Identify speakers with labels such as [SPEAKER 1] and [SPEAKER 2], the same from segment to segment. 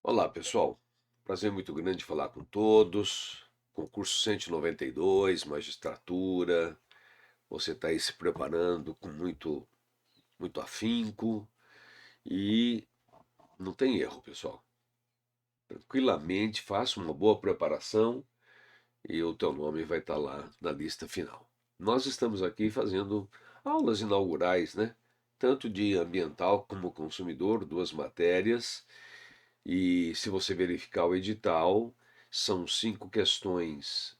[SPEAKER 1] Olá, pessoal. Prazer muito grande falar com todos. Concurso 192, magistratura. Você está aí se preparando com muito afinco e não tem erro, pessoal. Tranquilamente, faça uma boa preparação e o teu nome vai estar lá na lista final. Nós estamos aqui fazendo aulas inaugurais, né? Tanto de ambiental como consumidor, duas matérias. E se você verificar o edital, são 5 questões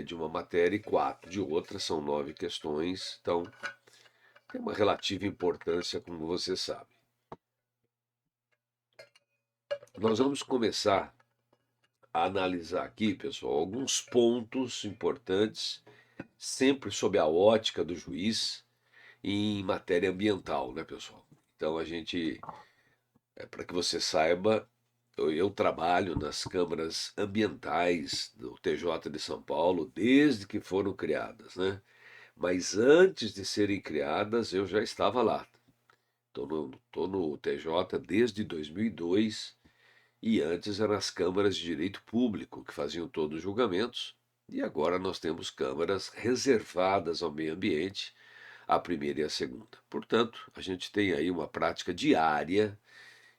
[SPEAKER 1] de uma matéria e 4 de outra, são 9 questões. Então, tem uma relativa importância, como você sabe. Nós vamos começar a analisar aqui, pessoal, alguns pontos importantes, sempre sob a ótica do juiz, em matéria ambiental, né, pessoal? Então, para que você saiba, eu trabalho nas câmaras ambientais do TJ de São Paulo desde que foram criadas, né? Mas antes de serem criadas, eu já estava lá. Tô no TJ desde 2002 e antes eram as câmaras de direito público que faziam todos os julgamentos. E agora nós temos câmaras reservadas ao meio ambiente, a primeira e a segunda. Portanto, a gente tem aí uma prática diária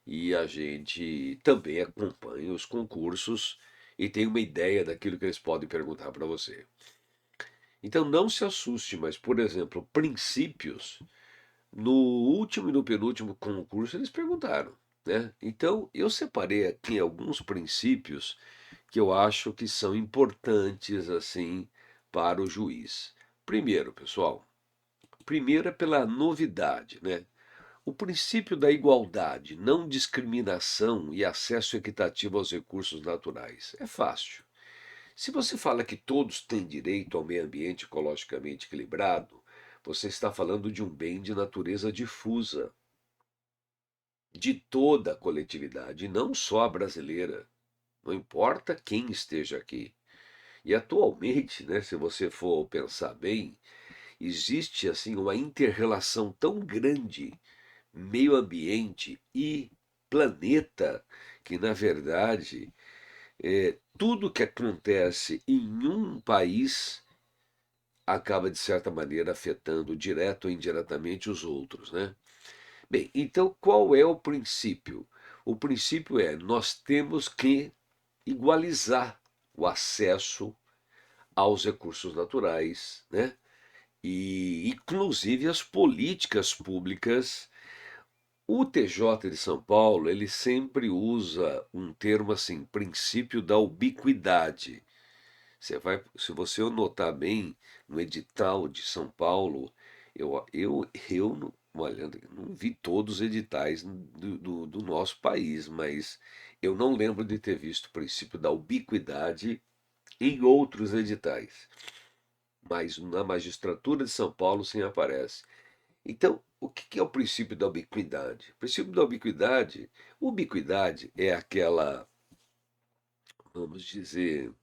[SPEAKER 1] e a gente também acompanha os concursos e tem uma ideia daquilo que eles podem perguntar para você. Então não se assuste, mas, por exemplo, princípios, no último e no penúltimo concurso eles perguntaram, né? Então eu separei aqui alguns princípios que eu acho que são importantes assim para o juiz. Primeiro, pessoal, primeiro é pela novidade, né? O princípio da igualdade, não discriminação e acesso equitativo aos recursos naturais. É fácil. Se você fala que todos têm direito ao meio ambiente ecologicamente equilibrado, você está falando de um bem de natureza difusa, de toda a coletividade, não só a brasileira. Não importa quem esteja aqui. E atualmente, né, se você for pensar bem, existe assim uma interrelação tão grande meio ambiente e planeta, que na verdade tudo que acontece em um país acaba de certa maneira afetando direto ou indiretamente os outros, né? Bem, então qual é o princípio? O princípio é nós temos que igualizar o acesso aos recursos naturais, né? E inclusive as políticas públicas. O TJ de São Paulo, ele sempre usa um termo assim, princípio da ubiquidade. Se você notar bem no edital de São Paulo, eu não, olha, não vi todos os editais do nosso país, mas eu não lembro de ter visto o princípio da ubiquidade em outros editais. Mas na magistratura de São Paulo sim aparece. Então, o que é o princípio da ubiquidade? O princípio da ubiquidade é aquela, vamos dizer,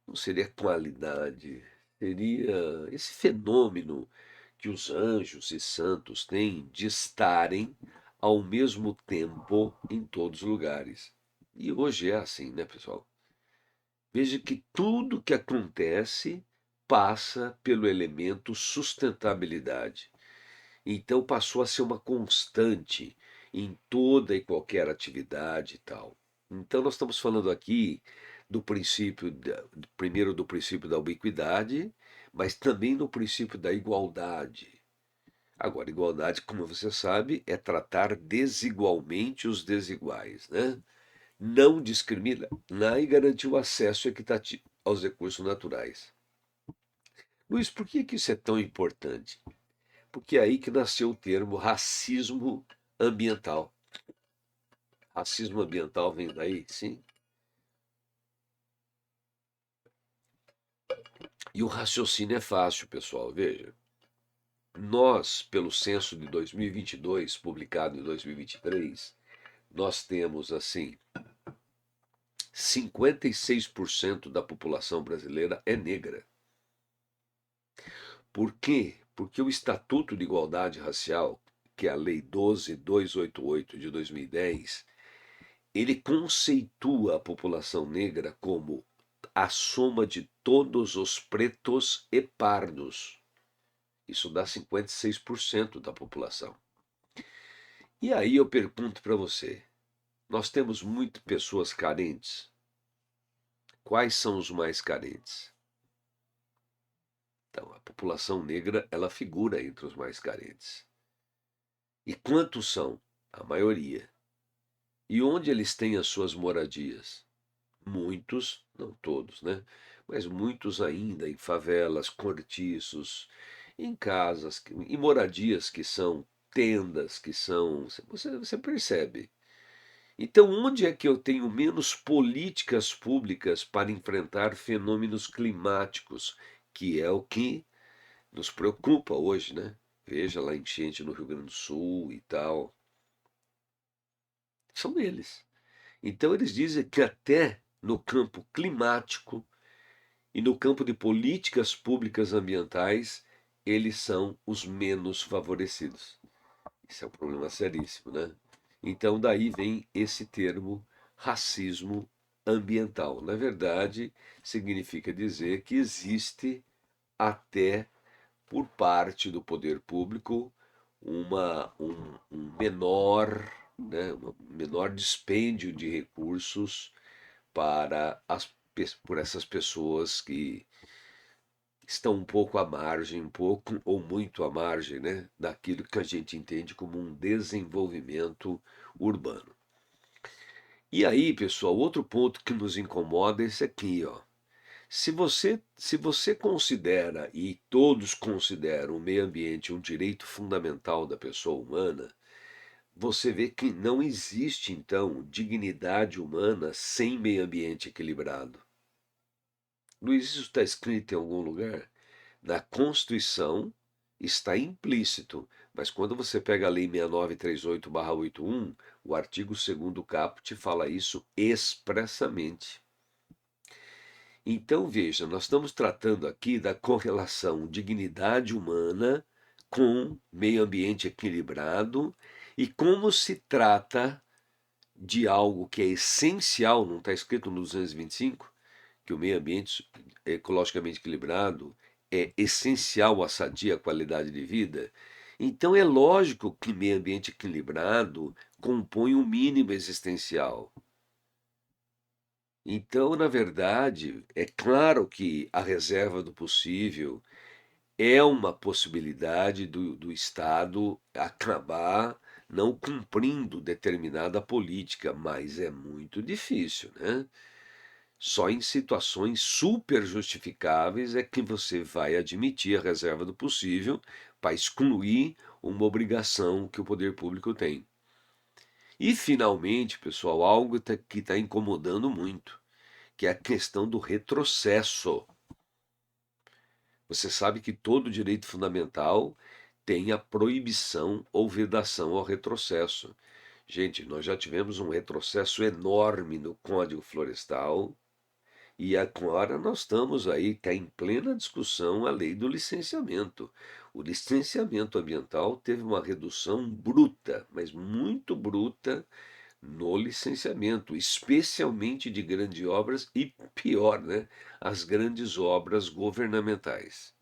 [SPEAKER 1] não seria qualidade, seria esse fenômeno que os anjos e santos têm de estarem ao mesmo tempo em todos os lugares. E hoje é assim, né, pessoal? Veja que tudo que acontece passa pelo elemento sustentabilidade. Então passou a ser uma constante em toda e qualquer atividade e tal. Então nós estamos falando aqui do princípio, primeiro do princípio da ubiquidade, mas também do princípio da igualdade. Agora, igualdade, como você sabe, é tratar desigualmente os desiguais, né? Não discriminar e garantir o acesso equitativo aos recursos naturais. Luiz, por que isso é tão importante? Porque é aí que nasceu o termo racismo ambiental. Racismo ambiental vem daí, sim. E o raciocínio é fácil, pessoal. Veja, nós, pelo censo de 2022, publicado em 2023, nós temos assim 56% da população brasileira é negra. Por quê? Porque o Estatuto de Igualdade Racial, que é a Lei 12.288 de 2010, ele conceitua a população negra como a soma de todos os pretos e pardos. Isso dá 56% da população. E aí eu pergunto para você, nós temos muitas pessoas carentes? Quais são os mais carentes? Então, a população negra, ela figura entre os mais carentes. E quantos são? A maioria. E onde eles têm as suas moradias? Muitos, não todos, né? Mas muitos ainda em favelas, cortiços, em casas, em moradias que são tendas, que são. Você percebe. Então, onde é que eu tenho menos políticas públicas para enfrentar fenômenos climáticos, que é o que nos preocupa hoje, né? Veja lá enchente no Rio Grande do Sul e tal. São eles. Então, eles dizem que até no campo climático e no campo de políticas públicas ambientais, eles são os menos favorecidos. Isso é um problema seríssimo, né? Então, daí vem esse termo racismo ambiental. Na verdade, significa dizer que existe até por parte do poder público um menor, né, um menor dispêndio de recursos para por essas pessoas que estão um pouco à margem, um pouco ou muito à margem, né, daquilo que a gente entende como um desenvolvimento urbano. E aí, pessoal, outro ponto que nos incomoda é esse aqui, ó. Se você considera, e todos consideram, o meio ambiente um direito fundamental da pessoa humana, você vê que não existe, então, dignidade humana sem meio ambiente equilibrado. Luiz, isso está escrito em algum lugar? Na Constituição está implícito, mas quando você pega a Lei 6938/81, o artigo 2º caput fala isso expressamente. Então, veja, nós estamos tratando aqui da correlação dignidade humana com meio ambiente equilibrado e como se trata de algo que é essencial, não está escrito no 225, que o meio ambiente ecologicamente equilibrado é essencial à sadia qualidade de vida. Então é lógico que meio ambiente equilibrado compõe um mínimo existencial. Então, na verdade, é claro que a reserva do possível é uma possibilidade do Estado acabar não cumprindo determinada política, mas é muito difícil, né? Só em situações super justificáveis é que você vai admitir a reserva do possível para excluir uma obrigação que o poder público tem. E, finalmente, pessoal, algo que está incomodando muito, que é a questão do retrocesso. Você sabe que todo direito fundamental tem a proibição ou vedação ao retrocesso. Gente, nós já tivemos um retrocesso enorme no Código Florestal e agora nós estamos aí, está em plena discussão a lei do licenciamento. O licenciamento ambiental teve uma redução bruta, mas muito bruta, no licenciamento, especialmente de grandes obras e, pior, né, as grandes obras governamentais.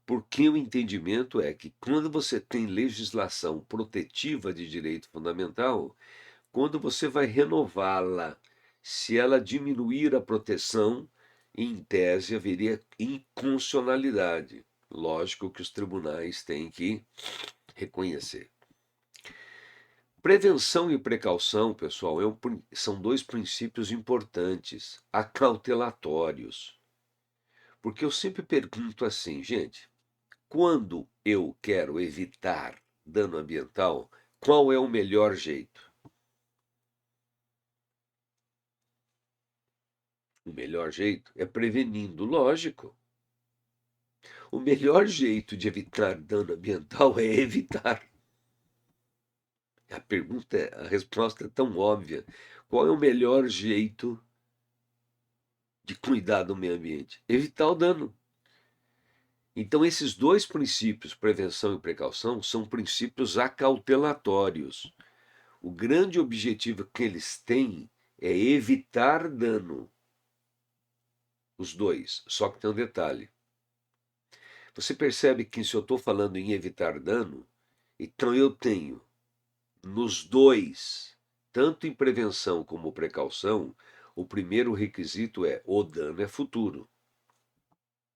[SPEAKER 1] Porque o entendimento é que quando você tem legislação protetiva de direito fundamental, quando você vai renová-la, se ela diminuir a proteção, em tese haveria inconstitucionalidade. Lógico que os tribunais têm que reconhecer. Prevenção e precaução, pessoal, são dois princípios importantes, acautelatórios. Porque eu sempre pergunto assim, gente, quando eu quero evitar dano ambiental, qual é o melhor jeito? O melhor jeito é prevenindo, lógico. O melhor jeito de evitar dano ambiental é evitar. A resposta é tão óbvia. Qual é o melhor jeito de cuidar do meio ambiente? Evitar o dano. Então, esses dois princípios, prevenção e precaução, são princípios acautelatórios. O grande objetivo que eles têm é evitar dano. Os dois. Só que tem um detalhe. Você percebe que se eu estou falando em evitar dano, então eu tenho nos dois, tanto em prevenção como precaução, o primeiro requisito é o dano é futuro.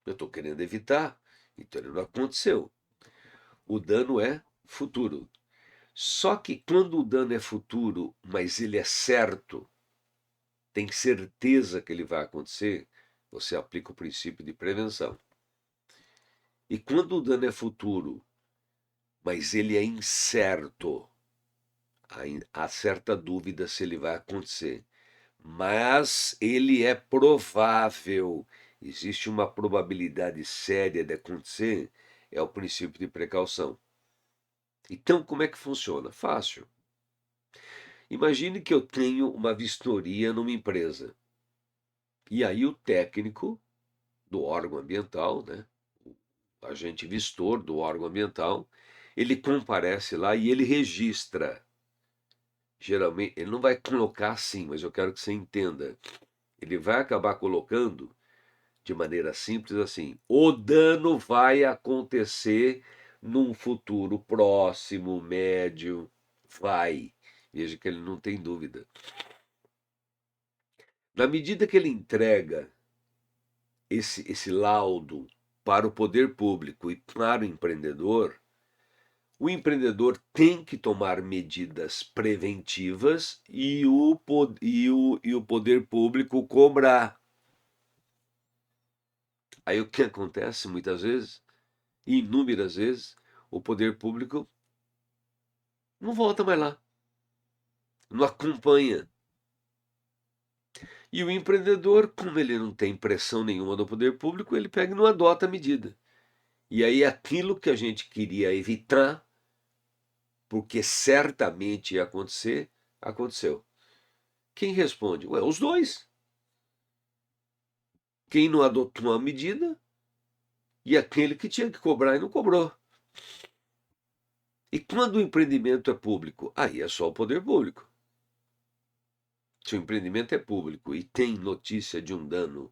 [SPEAKER 1] Eu estou querendo evitar, então ele não aconteceu. O dano é futuro. Só que quando o dano é futuro, mas ele é certo, tem certeza que ele vai acontecer, você aplica o princípio de prevenção. E quando o dano é futuro, mas ele é incerto, há certa dúvida se ele vai acontecer, mas ele é provável, existe uma probabilidade séria de acontecer, é o princípio de precaução. Então, como é que funciona? Fácil. Imagine que eu tenho uma vistoria numa empresa. E aí o técnico do órgão ambiental, né, o agente vistor do órgão ambiental, ele comparece lá e ele registra. Geralmente, ele não vai colocar assim, mas eu quero que você entenda. Ele vai acabar colocando de maneira simples assim: o dano vai acontecer num futuro próximo, médio, vai. Veja que ele não tem dúvida. Na medida que ele entrega esse laudo para o poder público e para o empreendedor tem que tomar medidas preventivas e o poder público cobrar. Aí o que acontece muitas vezes, inúmeras vezes, o poder público não volta mais lá, não acompanha. E o empreendedor, como ele não tem pressão nenhuma do poder público, ele pega e não adota a medida. E aí aquilo que a gente queria evitar, porque certamente ia acontecer, aconteceu. Quem responde? Ué, os dois. Quem não adotou uma medida e aquele que tinha que cobrar e não cobrou. E quando o empreendimento é público? Aí é só o poder público. Se o empreendimento é público e tem notícia de um dano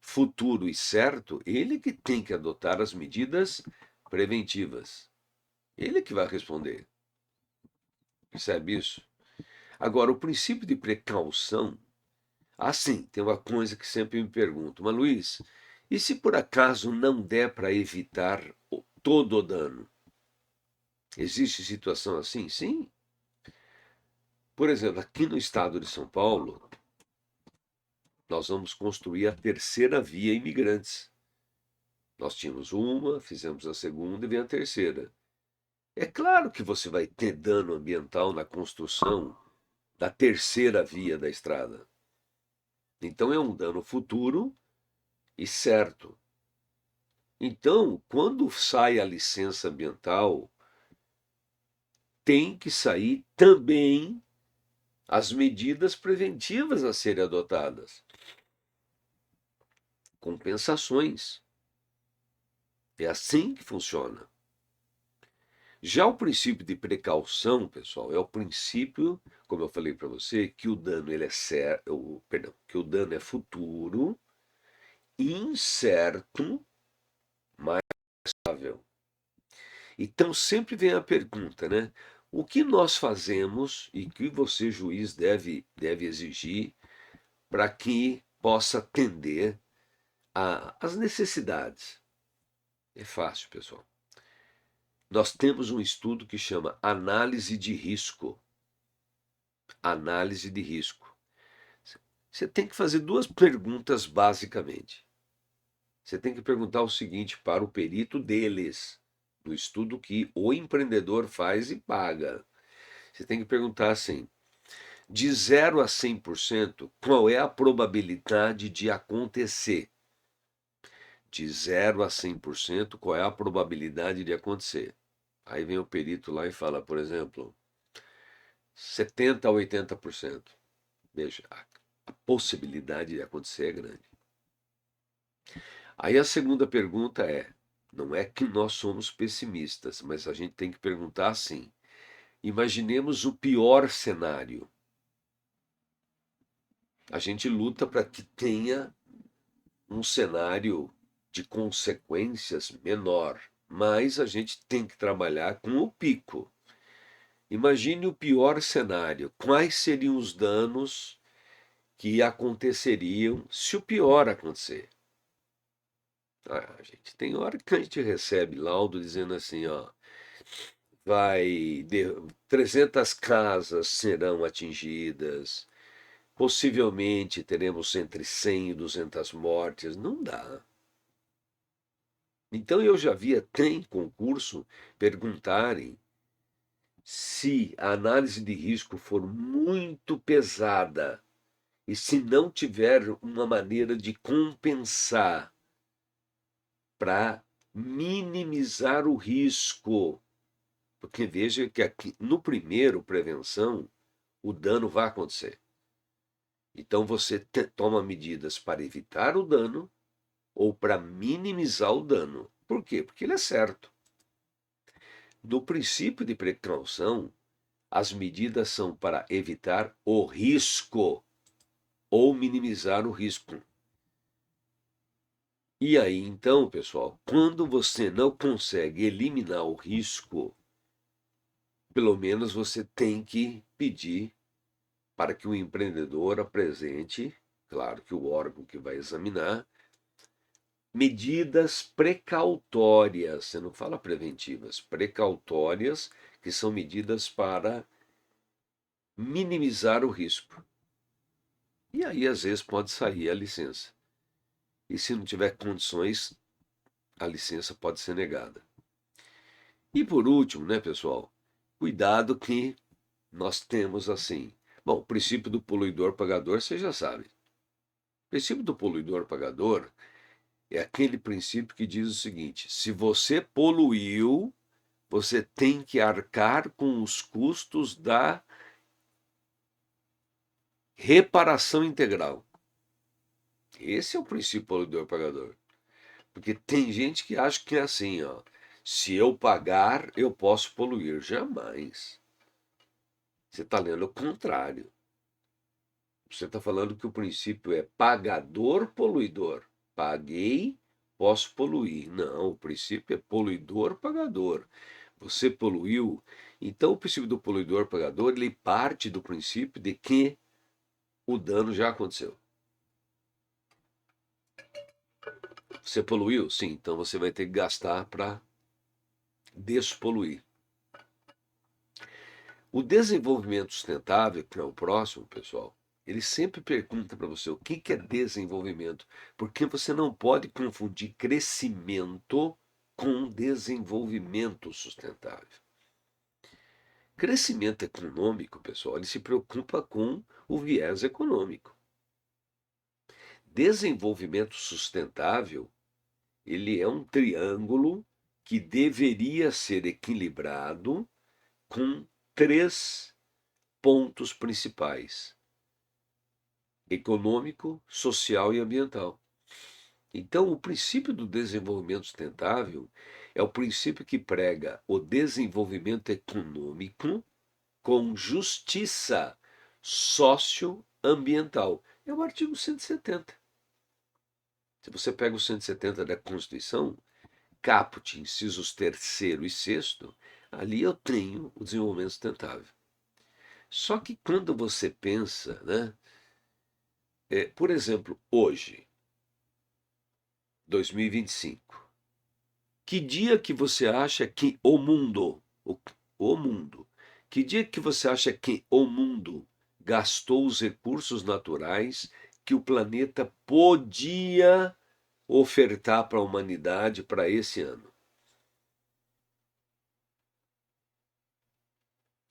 [SPEAKER 1] futuro e certo, ele que tem que adotar as medidas preventivas. Ele que vai responder. Percebe isso? Agora, o princípio de precaução. Sim, tem uma coisa que sempre me pergunto, mas Luiz, e se por acaso não der para evitar todo o dano? Existe situação assim? Sim. Por exemplo, aqui no estado de São Paulo, nós vamos construir a terceira via imigrantes. Nós tínhamos uma, fizemos a segunda e vem a terceira. É claro que você vai ter dano ambiental na construção da terceira via da estrada. Então é um dano futuro e certo. Então, quando sai a licença ambiental, tem que sair também as medidas preventivas a serem adotadas. Compensações. É assim que funciona. Já o princípio de precaução, pessoal, é o princípio, como eu falei para você, que o dano ele é certo, perdão, que o dano é futuro, incerto, mas estável. Então sempre vem a pergunta, né? O que nós fazemos e que você, juiz, deve exigir para que possa atender às necessidades? É fácil, pessoal. Nós temos um estudo que chama análise de risco. Análise de risco. Você tem que fazer duas perguntas basicamente. Você tem que perguntar o seguinte para o perito deles, do estudo que o empreendedor faz e paga. Você tem que perguntar assim: de 0 a 100%, qual é a probabilidade de acontecer? De 0 a 100%, qual é a probabilidade de acontecer? Aí vem o perito lá e fala, por exemplo, 70 a 80%. Veja, a possibilidade de acontecer é grande. Aí a segunda pergunta é: não é que nós somos pessimistas, mas a gente tem que perguntar assim: Imaginemos o pior cenário. A gente luta para que tenha um cenário de consequências menor, mas a gente tem que trabalhar com o pico. Imagine o pior cenário. Quais seriam os danos que aconteceriam se o pior acontecer? Gente, tem hora que a gente recebe laudo dizendo assim, ó, 300 casas serão atingidas, possivelmente teremos entre 100 e 200 mortes. Não dá. Então eu já vi até em concurso perguntarem se a análise de risco for muito pesada e se não tiver uma maneira de compensar para minimizar o risco. Porque veja que aqui no primeiro, prevenção, o dano vai acontecer. Então você toma medidas para evitar o dano ou para minimizar o dano. Por quê? Porque ele é certo. No princípio de precaução, as medidas são para evitar o risco ou minimizar o risco. E aí, então, pessoal, quando você não consegue eliminar o risco, pelo menos você tem que pedir para que o empreendedor apresente, claro que o órgão que vai examinar, medidas precautórias, você não fala preventivas, precautórias, que são medidas para minimizar o risco. E aí, às vezes, pode sair a licença. E se não tiver condições, a licença pode ser negada. E por último, né, pessoal, cuidado que nós temos assim. Bom, o princípio do poluidor pagador, você já sabe. O princípio do poluidor pagador é aquele princípio que diz o seguinte: se você poluiu, você tem que arcar com os custos da reparação integral. Esse é o princípio poluidor pagador. Porque tem gente que acha que é assim, ó. Se eu pagar, eu posso poluir. Jamais. Você está lendo o contrário. Você está falando que o princípio é pagador-poluidor. Paguei, posso poluir. Não, o princípio é poluidor-pagador. Você poluiu. Então, o princípio do poluidor-pagador, ele parte do princípio de que o dano já aconteceu. Você poluiu? Sim, então você vai ter que gastar para despoluir. O desenvolvimento sustentável, que é o próximo, pessoal, ele sempre pergunta para você o que é desenvolvimento, porque você não pode confundir crescimento com desenvolvimento sustentável. Crescimento econômico, pessoal, ele se preocupa com o viés econômico. Desenvolvimento sustentável, ele é um triângulo que deveria ser equilibrado com três pontos principais: econômico, social e ambiental. Então, o princípio do desenvolvimento sustentável é o princípio que prega o desenvolvimento econômico com justiça socioambiental. É o artigo 170. Se você pega o 170 da Constituição, caput, incisos 3º e 6º, ali eu tenho o desenvolvimento sustentável. Só que quando você pensa, né, por exemplo, hoje, 2025, que dia que você acha que o mundo, que dia que você acha que o mundo gastou os recursos naturais que o planeta podia ofertar para a humanidade para esse ano?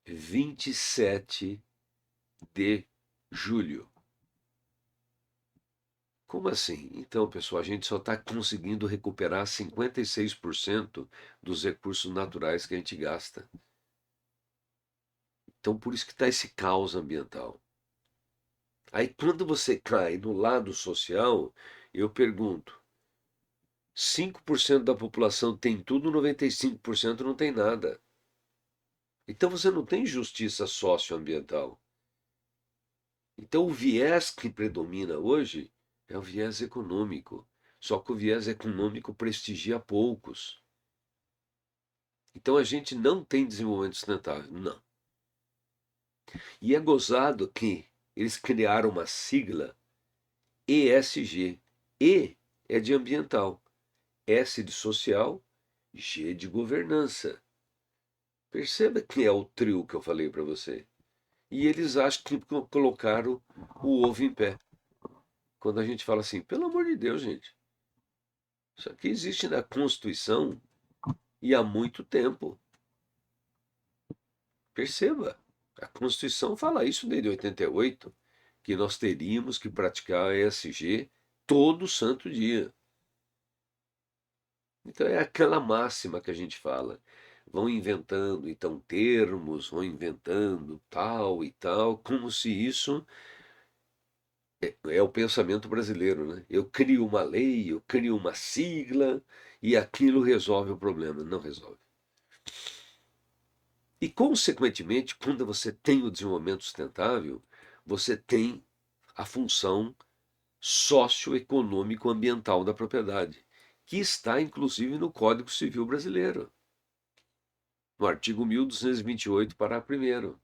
[SPEAKER 1] 27 de julho. Como assim? Então, pessoal, a gente só está conseguindo recuperar 56% dos recursos naturais que a gente gasta. Então, por isso que está esse caos ambiental. Aí, quando você cai no lado social, eu pergunto: 5% da população tem tudo, 95% não tem nada. Então você não tem justiça socioambiental. Então o viés que predomina hoje é o viés econômico. Só que o viés econômico prestigia poucos. Então a gente não tem desenvolvimento sustentável, não. E é gozado que eles criaram uma sigla ESG. E é de ambiental, S de social, G de governança. Perceba que é o trio que eu falei para você. E eles acham que colocaram o ovo em pé. Quando a gente fala assim, pelo amor de Deus, gente, isso aqui existe na Constituição e há muito tempo. Perceba, a Constituição fala isso desde 88, que nós teríamos que praticar a ESG todo santo dia. Então é aquela máxima que a gente fala. Vão inventando então termos, vão inventando tal e tal, como se isso é o pensamento brasileiro, né? Eu crio uma lei, eu crio uma sigla e aquilo resolve o problema. Não resolve. E, consequentemente, quando você tem o desenvolvimento sustentável, você tem a função socioeconômico-ambiental da propriedade, que está inclusive no Código Civil Brasileiro, no artigo 1228, parágrafo 1º.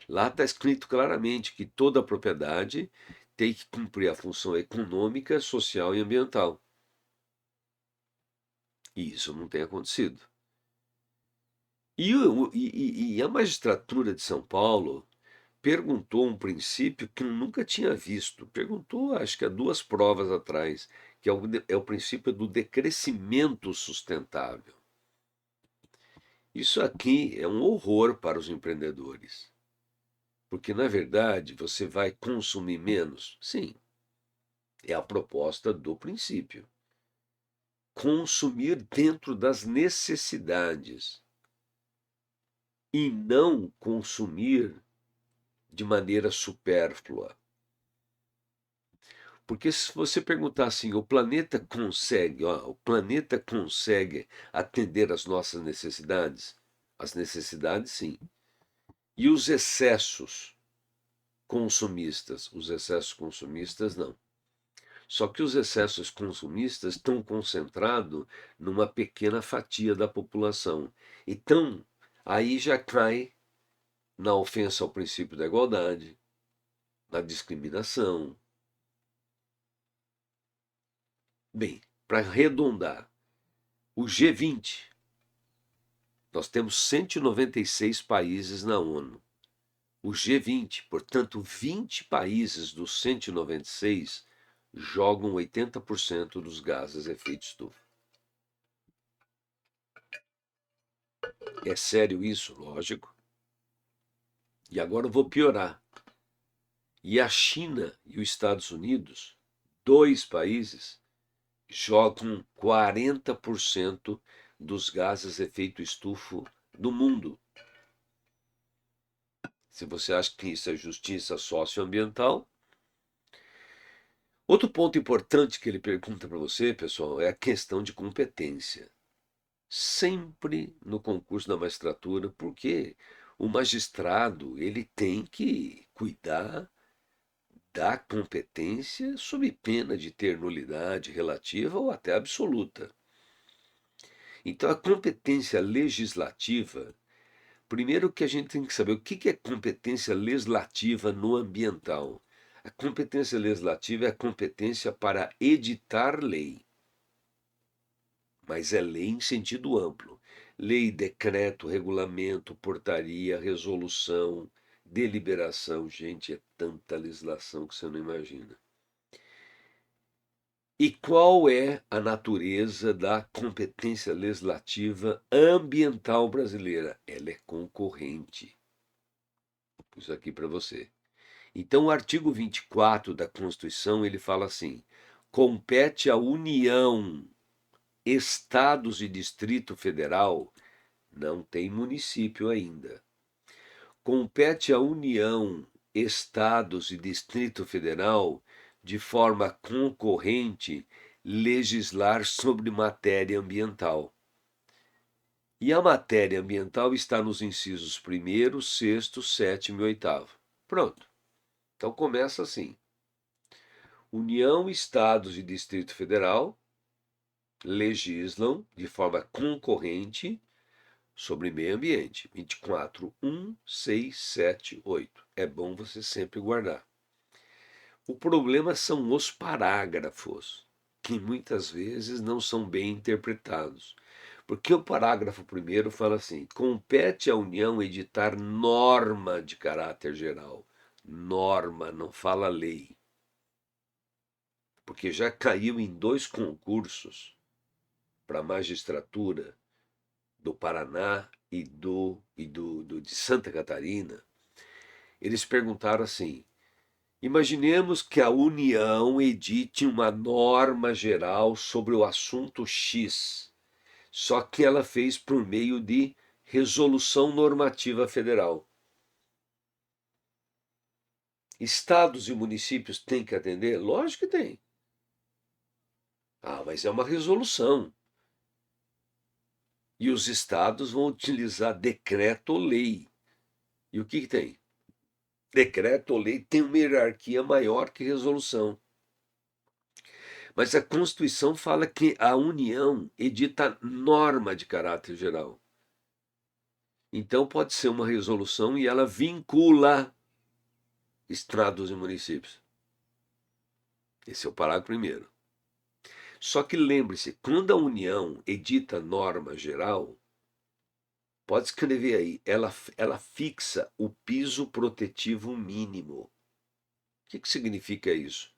[SPEAKER 1] Lá está escrito claramente que toda propriedade tem que cumprir a função econômica, social e ambiental. E isso não tem acontecido. E a magistratura de São Paulo perguntou um princípio que eu nunca tinha visto. Perguntou, acho que há duas provas atrás, que é o princípio do decrescimento sustentável. Isso aqui é um horror para os empreendedores. Porque, na verdade, você vai consumir menos? Sim, é a proposta do princípio. Consumir dentro das necessidades e não consumir de maneira supérflua. Porque se você perguntar assim, o planeta consegue atender às nossas necessidades? As necessidades, sim. E os excessos consumistas? Os excessos consumistas, não. Só que os excessos consumistas estão concentrados numa pequena fatia da população. Então, aí já cai na ofensa ao princípio da igualdade, na discriminação. Bem, para arredondar, o G20, nós temos 196 países na ONU. O G20, portanto, 20 países dos 196 jogam 80% dos gases de efeito estufa. É sério isso? Lógico. E agora eu vou piorar. E a China e os Estados Unidos, dois países, jogam 40% dos gases de efeito estufa do mundo. Se você acha que isso é justiça socioambiental. Outro ponto importante que ele pergunta para você, pessoal, é a questão de competência. Sempre no concurso da magistratura, porque o magistrado ele tem que cuidar da competência sob pena de ter nulidade relativa ou até absoluta. Então, a competência legislativa, primeiro que a gente tem que saber o que é competência legislativa no ambiental. A competência legislativa é a competência para editar lei, mas é lei em sentido amplo. Lei, decreto, regulamento, portaria, resolução, deliberação. Gente, é tanta legislação que você não imagina. E qual é a natureza da competência legislativa ambiental brasileira? Ela é concorrente. Isso aqui para você. Então, o artigo 24 da Constituição, ele fala assim: compete à União, estados e Distrito Federal, não tem município ainda. Compete à União, estados e Distrito Federal, de forma concorrente, legislar sobre matéria ambiental. E a matéria ambiental está nos incisos 1º, 6º, 7º e 8º. Pronto. Então começa assim. União, Estados e Distrito Federal legislam de forma concorrente sobre meio ambiente. 24, 1, 6, 7, 8. É bom você sempre guardar. O problema são os parágrafos, que muitas vezes não são bem interpretados. Porque o parágrafo primeiro fala assim: compete à União editar norma de caráter geral. Norma, não fala lei. Porque já caiu em 2 concursos para a magistratura do Paraná e de Santa Catarina. Eles perguntaram assim: imaginemos que a União edite uma norma geral sobre o assunto X, só que ela fez por meio de resolução normativa federal. Estados e municípios têm que atender? Lógico que tem. Ah, mas é uma resolução. E os estados vão utilizar decreto ou lei. E o que tem? Decreto ou lei tem uma hierarquia maior que resolução. Mas a Constituição fala que a União edita norma de caráter geral. Então pode ser uma resolução e ela vincula estados e municípios. Esse é o parágrafo primeiro. Só que lembre-se, quando a União edita norma geral, pode escrever aí, ela fixa o piso protetivo mínimo. O que significa isso?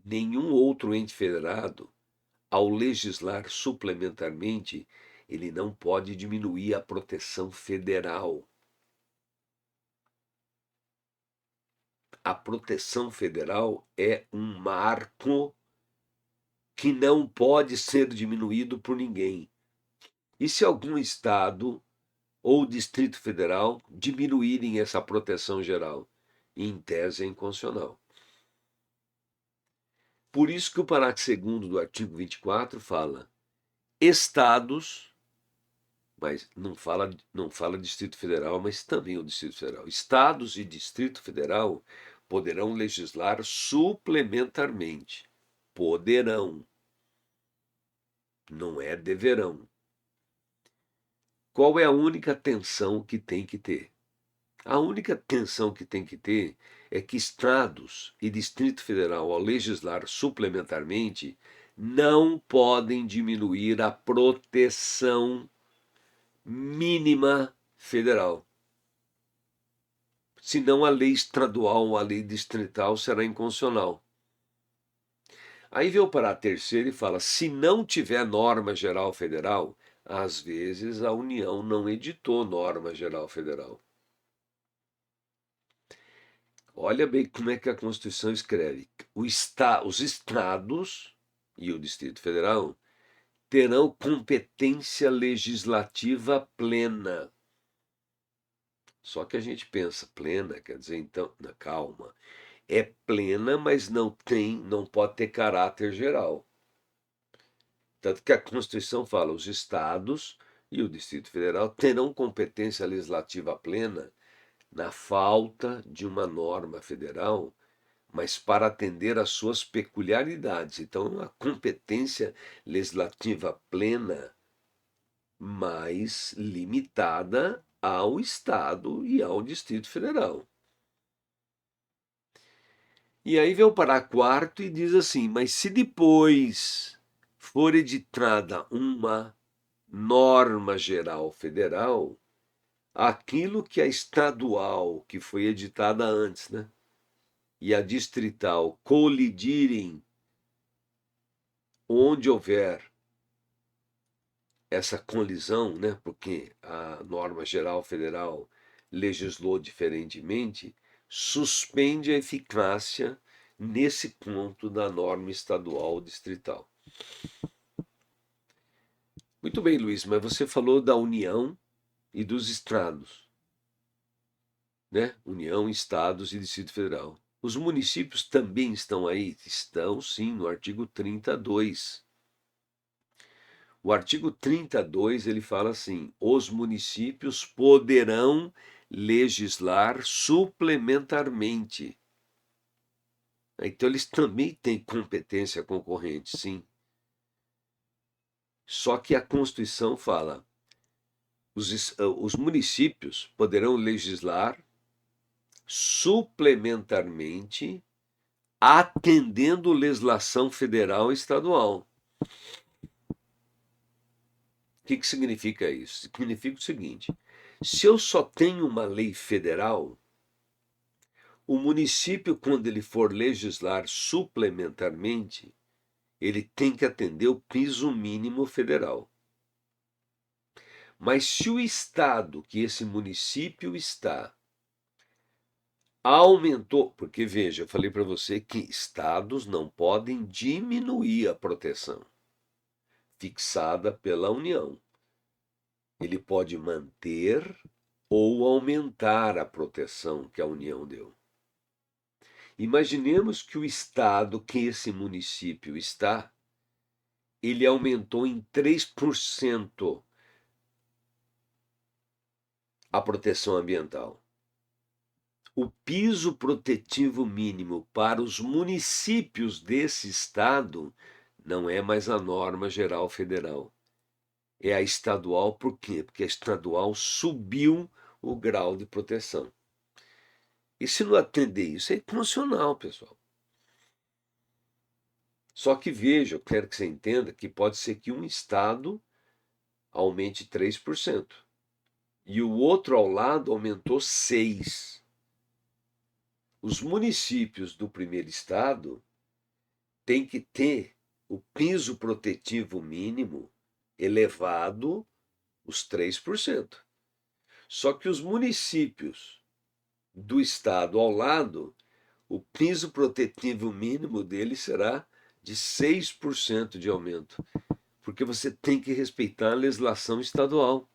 [SPEAKER 1] Nenhum outro ente federado, ao legislar suplementarmente, ele não pode diminuir a proteção federal. A proteção federal é um marco que não pode ser diminuído por ninguém. E se algum estado ou Distrito Federal diminuírem essa proteção geral? Em tese é inconstitucional. Por isso que o parágrafo 2º do artigo 24 fala: estados, mas não fala Distrito Federal, mas também o Distrito Federal. Estados e Distrito Federal poderão legislar suplementarmente. Poderão. Não é deverão. Qual é a única tensão que tem que ter? A única tensão que tem que ter é que estados e Distrito Federal, ao legislar suplementarmente, não podem diminuir a proteção mínima federal. Senão a lei estadual ou a lei distrital será inconstitucional. Aí veio para a terceira e fala: se não tiver norma geral federal, às vezes a União não editou norma geral federal. Olha bem como é que a Constituição escreve: os estados e o Distrito Federal terão competência legislativa plena. Só que a gente pensa, plena, quer dizer, então, calma, é plena, mas não pode ter caráter geral. Tanto que a Constituição fala: os estados e o Distrito Federal terão competência legislativa plena na falta de uma norma federal, mas para atender às suas peculiaridades. Então, uma competência legislativa plena, mas limitada ao Estado e ao Distrito Federal. E aí vem o parágrafo 4º e diz assim: mas se depois for editada uma norma geral federal, aquilo que a estadual, que foi editada antes, né, e a distrital colidirem, onde houver essa colisão, né, porque a norma geral federal legislou diferentemente, suspende a eficácia nesse ponto da norma estadual distrital. Muito bem, Luiz, mas você falou da União e dos estados, né? União, estados e Distrito Federal. Os municípios também estão aí? Estão, sim, no artigo 32. O artigo 32 ele fala assim: os municípios poderão legislar suplementarmente. Então, eles também têm competência concorrente, sim. Só que a Constituição fala: os municípios poderão legislar suplementarmente, atendendo legislação federal e estadual. O que significa isso? Significa o seguinte: se eu só tenho uma lei federal, o município, quando ele for legislar suplementarmente, ele tem que atender o piso mínimo federal. Mas se o estado que esse município está aumentou, porque veja, eu falei para você que estados não podem diminuir a proteção fixada pela União. Ele pode manter ou aumentar a proteção que a União deu. Imaginemos que o estado que esse município está, ele aumentou em 3% a proteção ambiental. O piso protetivo mínimo para os municípios desse estado não é mais a norma geral federal. É a estadual, por quê? Porque a estadual subiu o grau de proteção. E se não atender isso, é inconstitucional, pessoal. Só que veja, eu quero que você entenda que pode ser que um estado aumente 3% e o outro ao lado aumentou 6%. Os municípios do primeiro estado têm que ter o piso protetivo mínimo elevado os 3%. Só que os municípios do estado ao lado, o piso protetivo mínimo dele será de 6% de aumento, porque você tem que respeitar a legislação estadual.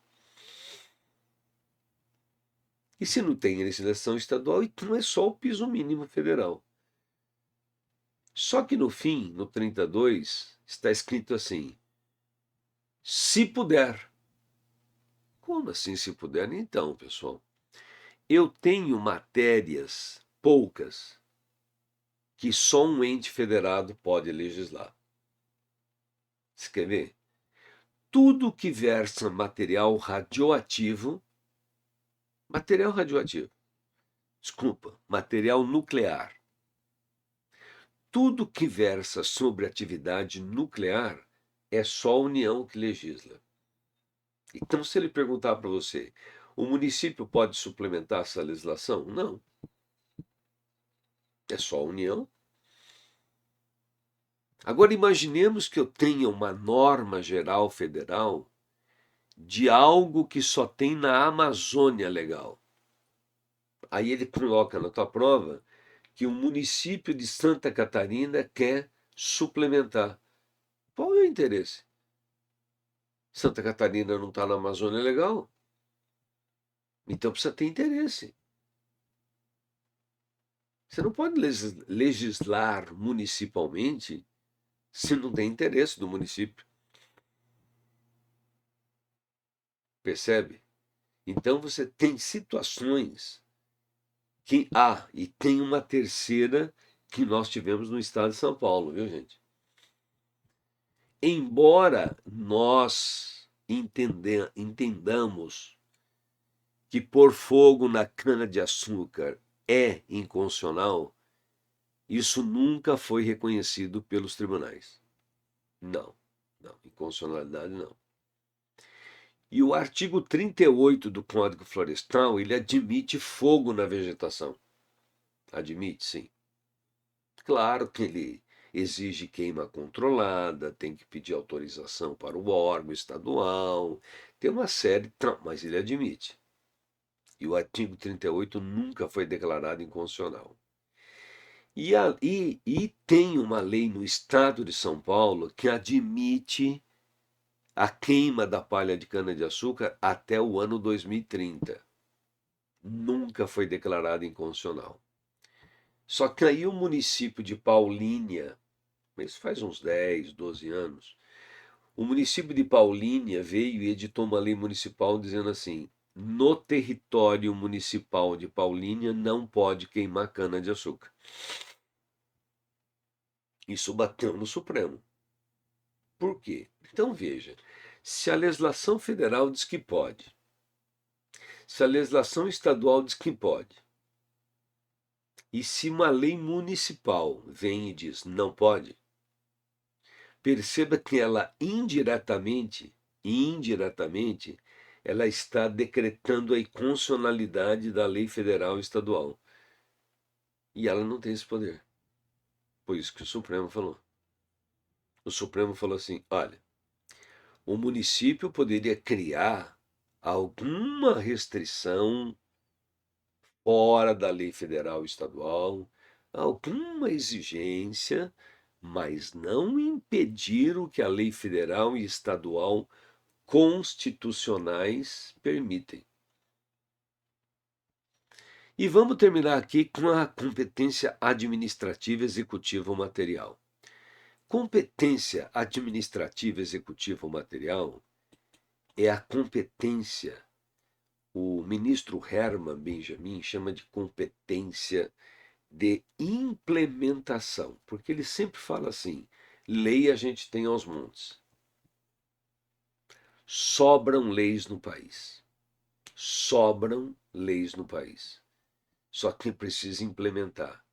[SPEAKER 1] E se não tem legislação estadual, então é só o piso mínimo federal. Só que no fim, no 32, está escrito assim: se puder. Como assim se puder? Então, pessoal, eu tenho matérias poucas que só um ente federado pode legislar. Você quer ver? Tudo que versa material radioativo, material nuclear, tudo que versa sobre atividade nuclear é só a União que legisla. Então, se ele perguntar para você, o município pode suplementar essa legislação? Não. É só a União. Agora, imaginemos que eu tenha uma norma geral federal de algo que só tem na Amazônia legal. Aí ele coloca na tua prova que o município de Santa Catarina quer suplementar. Qual é o interesse? Santa Catarina não está na Amazônia legal? Então precisa ter interesse. Você não pode legislar municipalmente se não tem interesse do município. Percebe? Então você tem situações que. E tem uma terceira que nós tivemos no estado de São Paulo, viu, gente? Embora nós entendamos que pôr fogo na cana-de-açúcar é inconstitucional, isso nunca foi reconhecido pelos tribunais. Não, inconstitucionalidade não. E o artigo 38 do Código Florestal, ele admite fogo na vegetação. Admite, sim. Claro que ele exige queima controlada, tem que pedir autorização para o órgão estadual, tem uma série, mas ele admite. E o artigo 38 nunca foi declarado inconstitucional. E tem uma lei no estado de São Paulo que admite a queima da palha de cana-de-açúcar até o ano 2030. Nunca foi declarado inconstitucional. Só que aí o município de Paulínia, isso faz uns 10, 12 anos, O município de Paulínia veio e editou uma lei municipal dizendo assim: no território municipal de Paulínia não pode queimar cana-de-açúcar. Isso bateu no Supremo. Por quê? Então veja, se a legislação federal diz que pode, se a legislação estadual diz que pode, e se uma lei municipal vem e diz não pode, perceba que ela indiretamente, ela está decretando a inconstitucionalidade da lei federal e estadual. E ela não tem esse poder. Por isso que o Supremo falou. O Supremo falou assim: olha, o município poderia criar alguma restrição fora da lei federal e estadual, alguma exigência, mas não impedir o que a lei federal e estadual constitucionais permitem. E vamos terminar aqui com a competência administrativa executiva ou material. Competência administrativa executiva ou material é a competência, o ministro Herman Benjamin chama de competência de implementação, porque ele sempre fala assim: lei a gente tem aos montes. Sobram leis no país. Sobram leis no país. Só que precisa implementar.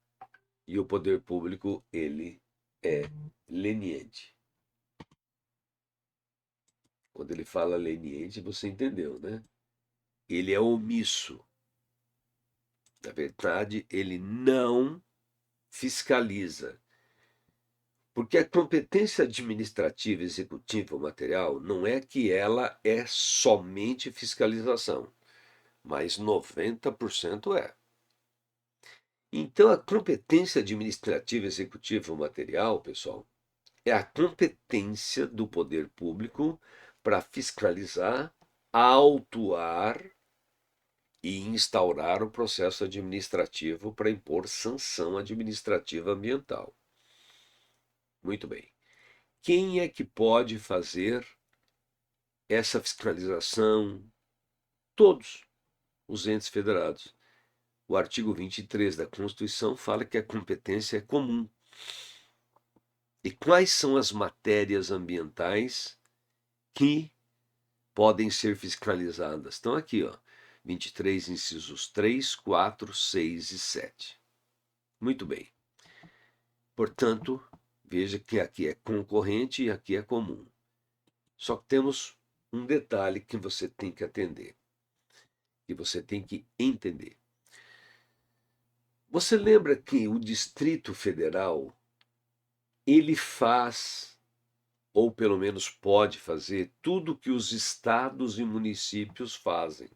[SPEAKER 1] E o poder público, ele é leniente. Quando ele fala leniente, você entendeu, né? Ele é omisso. Na verdade, ele não fiscaliza. Porque a competência administrativa, executiva ou material não é que ela é somente fiscalização, mas 90% é. Então, a competência administrativa, executiva ou material, pessoal, é a competência do poder público para fiscalizar, autuar e instaurar o processo administrativo para impor sanção administrativa ambiental. Muito bem. Quem é que pode fazer essa fiscalização? Todos os entes federados. O artigo 23 da Constituição fala que a competência é comum. E quais são as matérias ambientais que podem ser fiscalizadas? Estão aqui, ó, 23, incisos 3, 4, 6 e 7. Muito bem. Portanto, veja que aqui é concorrente e aqui é comum. Só que temos um detalhe que você tem que atender, que você tem que entender. Você lembra que o Distrito Federal, ele faz, ou pelo menos pode fazer, tudo que os estados e municípios fazem.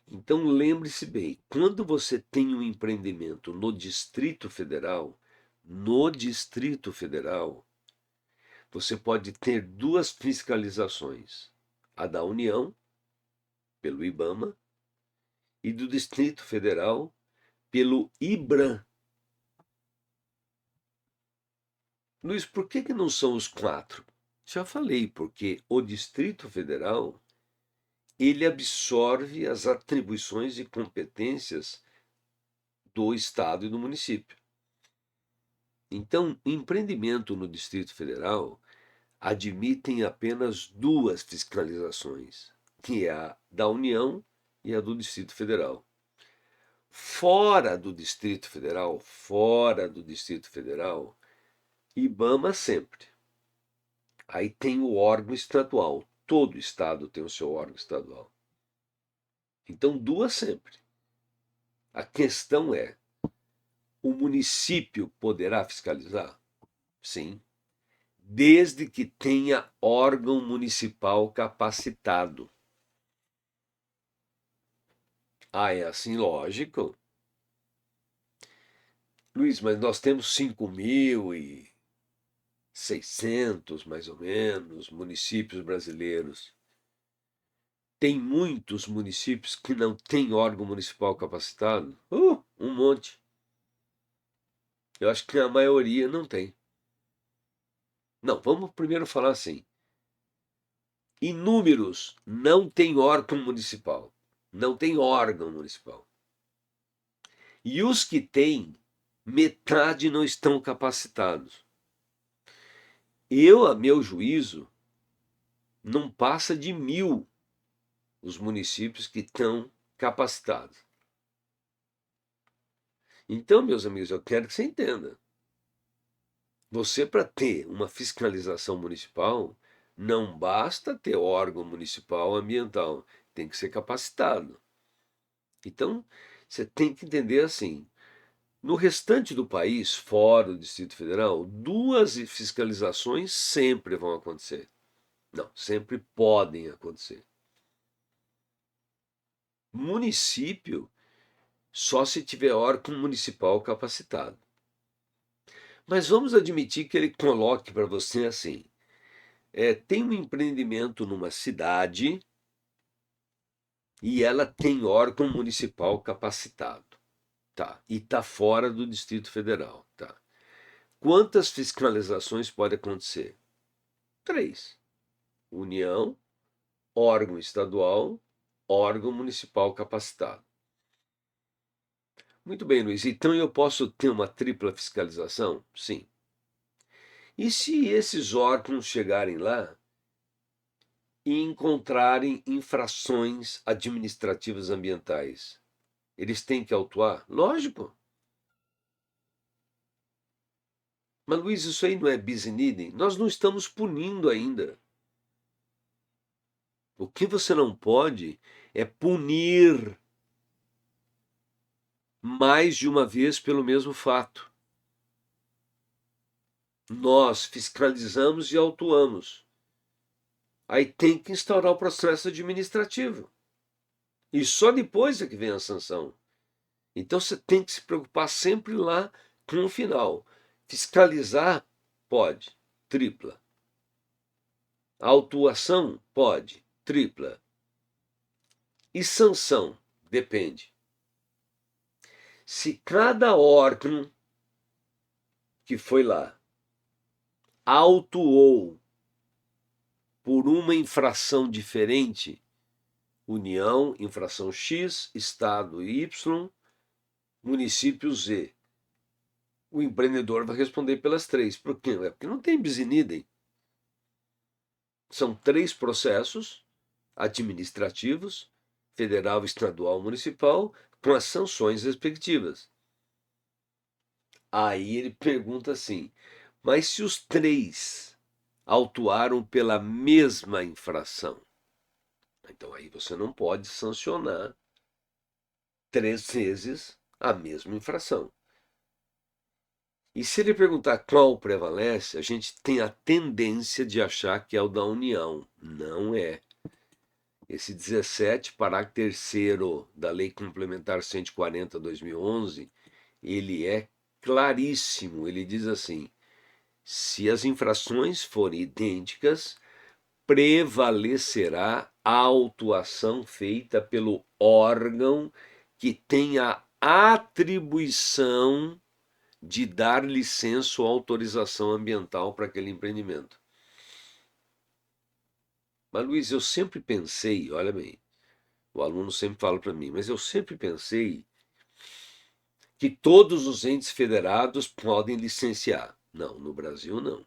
[SPEAKER 1] Então lembre-se bem, quando você tem um empreendimento no Distrito Federal, você pode ter duas fiscalizações: a da União, pelo IBAMA, e do Distrito Federal, pelo IBRAM. Luiz, por que não são os 4? Já falei, porque o Distrito Federal, ele absorve as atribuições e competências do Estado e do município. Então, empreendimento no Distrito Federal admitem apenas duas fiscalizações, que é a da União e a do Distrito Federal. Fora do Distrito Federal, IBAMA sempre. Aí tem o órgão estadual. Todo estado tem o seu órgão estadual. Então, duas sempre. A questão é: o município poderá fiscalizar? Sim, desde que tenha órgão municipal capacitado. Ah, é assim? Lógico. Luiz, mas nós temos 5.600, mais ou menos, municípios brasileiros. Tem muitos municípios que não têm órgão municipal capacitado? Um monte. Eu acho que a maioria não tem. Não, vamos primeiro falar assim. Inúmeros não tem órgão municipal. Não tem órgão municipal. E os que têm, metade não estão capacitados. A meu juízo, não passa de 1.000 os municípios que estão capacitados. Então, meus amigos, eu quero que você entenda. Você, para ter uma fiscalização municipal, não basta ter órgão municipal ambiental, tem que ser capacitado. Então, você tem que entender assim: no restante do país, fora do Distrito Federal, 2 fiscalizações sempre vão acontecer. Não, sempre podem acontecer. Município, só se tiver órgão municipal capacitado. Mas vamos admitir que ele coloque para você assim: tem um empreendimento numa cidade e ela tem órgão municipal capacitado, tá? E está fora do Distrito Federal, tá? Quantas fiscalizações pode acontecer? 3: União, órgão estadual, órgão municipal capacitado. Muito bem, Luiz. Então eu posso ter uma tripla fiscalização? Sim. E se esses órgãos chegarem lá e encontrarem infrações administrativas ambientais, eles têm que autuar? Lógico. Mas, Luiz, isso aí não é bis in idem? Nós não estamos punindo ainda. O que você não pode é punir mais de uma vez pelo mesmo fato. Nós fiscalizamos e autuamos. Aí tem que instaurar o processo administrativo. E só depois é que vem a sanção. Então você tem que se preocupar sempre lá com o final. Fiscalizar pode, tripla. Autuação pode, tripla. E sanção depende. Se cada órgão que foi lá autuou por uma infração diferente, União, infração X, Estado Y, município Z, o empreendedor vai responder pelas 3. Por quê? Porque não tem bis in idem. São 3 processos administrativos, federal, estadual, municipal, com as sanções respectivas. Aí ele pergunta assim: mas se os 3 autuaram pela mesma infração, então aí você não pode sancionar 3 vezes a mesma infração. E se ele perguntar qual prevalece, a gente tem a tendência de achar que é o da União. Não é. Esse 17, parágrafo 3º da Lei Complementar 140/2011, ele é claríssimo. Ele diz assim: se as infrações forem idênticas, prevalecerá a autuação feita pelo órgão que tem a atribuição de dar licença ou autorização ambiental para aquele empreendimento. Mas, Luiz, eu sempre pensei, olha bem, o aluno sempre fala para mim, mas eu sempre pensei que todos os entes federados podem licenciar. Não, no Brasil não.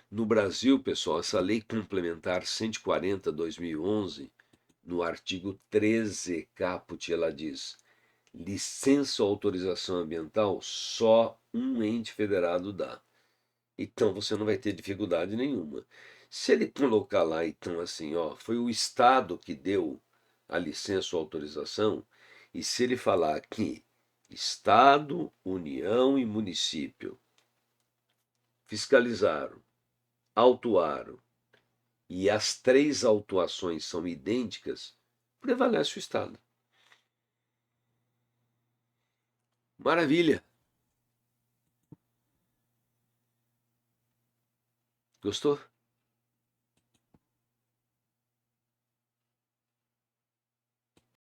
[SPEAKER 1] No Brasil, pessoal, essa Lei Complementar 140/2011, no artigo 13 caput, ela diz: licença ou autorização ambiental só um ente federado dá. Então você não vai ter dificuldade nenhuma. Se ele colocar lá, então, assim, ó, foi o Estado que deu a licença ou autorização, e se ele falar que Estado, União e município fiscalizaram, autuaram, e as 3 autuações são idênticas, prevalece o Estado. Maravilha! Gostou?